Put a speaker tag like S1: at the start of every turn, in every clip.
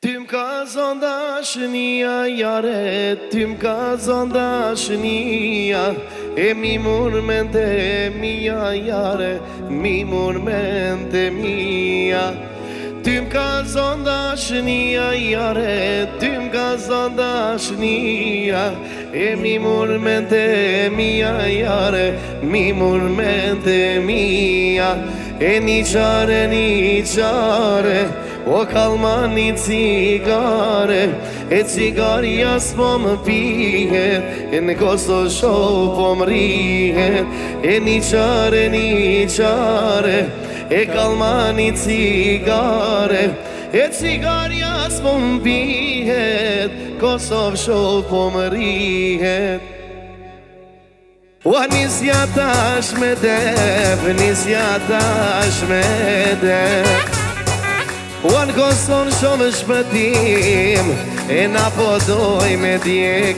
S1: Tym kazon dashnia yare, tym kazon dashnia. Mi murmente mia yare, mi murmente mia. Tym kazon dashnia yare, tym kazon dashnia. Mi murmente mia yare, mi murmente mia. Ni çare. O kalma një cigare, cigaria s'po më pihet, në Kosovë shoh po më rihet. Një qare, kalma një cigare, cigaria s'po më pihet, Kosovë shoh po më rihet. Nisja tash me dep, nisja tash me dep. Në Kosovë shumë shpëtim, na po doj me djek.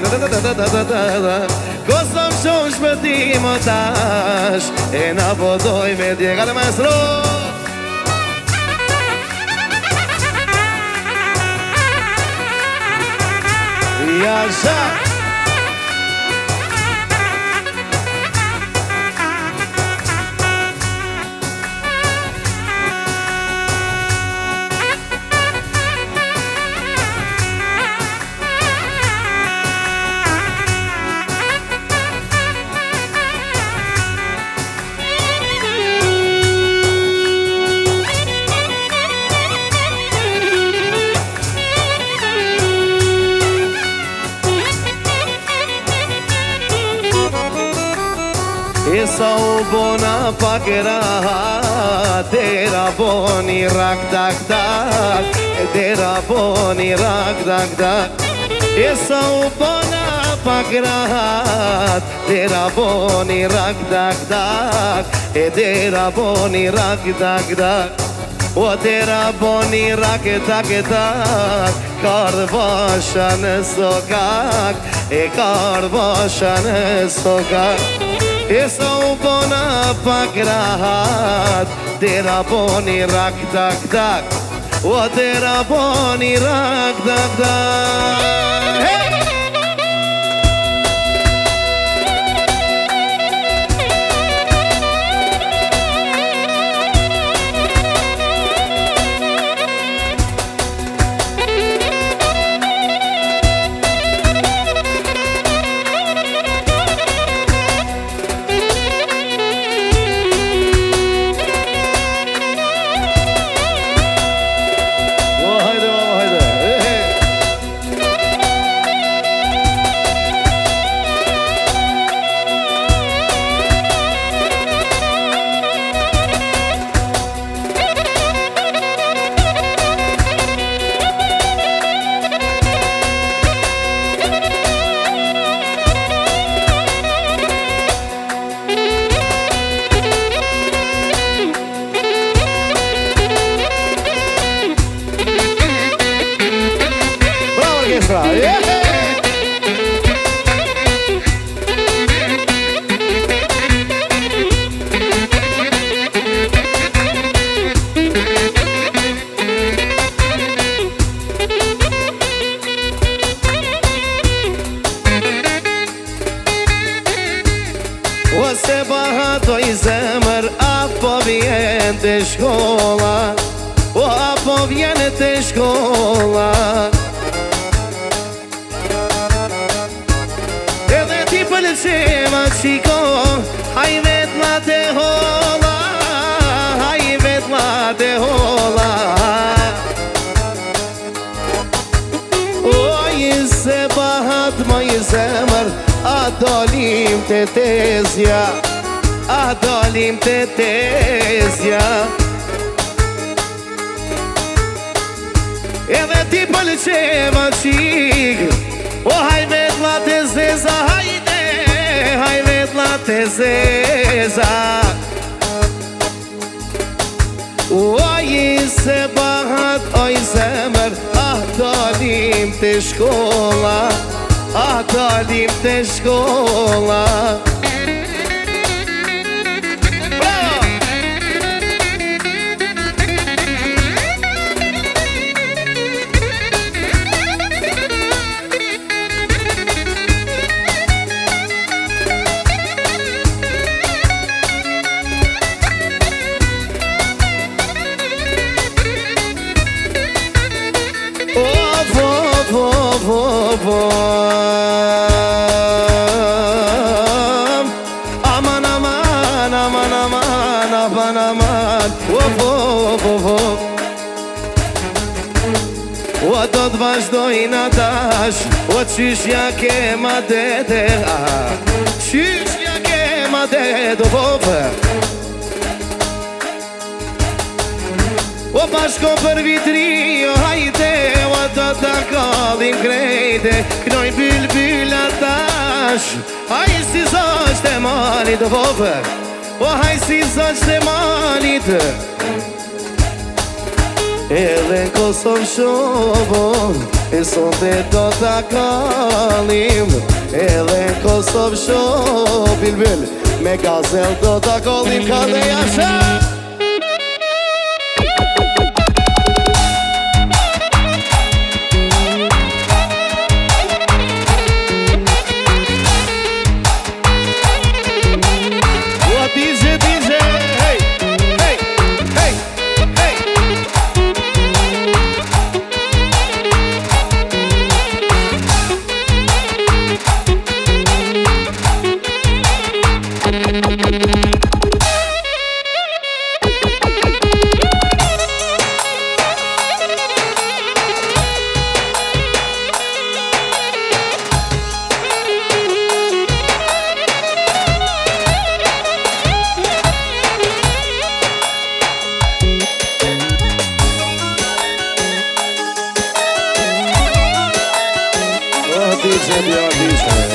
S1: Kosovë shumë shpëtim o tash, na po doj me djek. Ate maestro! Jasha! Sa u bona pak rahat, dera boni rak tak tak, dera boni rak tak tak. Sa u bona pak rahat, dera boni rak tak tak, dera boni rak tak tak. O dera boni rak tak tak, kardë basha në sokak, kardë basha në sokak. Sa u bona pak rahat, dera boni rak tak tak, o dera boni rak tak tak. Se bahatoj zemër, apo vjen të shkolla, apo vjen të shkolla. Edhe ti pëlqema qiko, haj vet ma të holla, haj vet ma të holla. Oj, se bahat moj zemër, a dalim të tezja, a dalim të tezja. Edhe ti pëlqema qik, o haj vet la të zeza, hajde, haj vet la të zeza. Oj, se bahat oj zemër, a dalim të shkolla, a dalim të shkolla. O do të vazhdojnë atash O qyshja ke ma dete Qyshja ke ma dete O popë O bashko për vitri O hajte O do të kallim krejte Knoj bylbyl atash Haj si zosht e malit O popë O haj si zosht e malit Edhe në Kosovë shobon E sonde do t'a kallim Edhe në Kosovë shob Bilbil Me gazel do t'a kallim Ka dhe jasha DJ,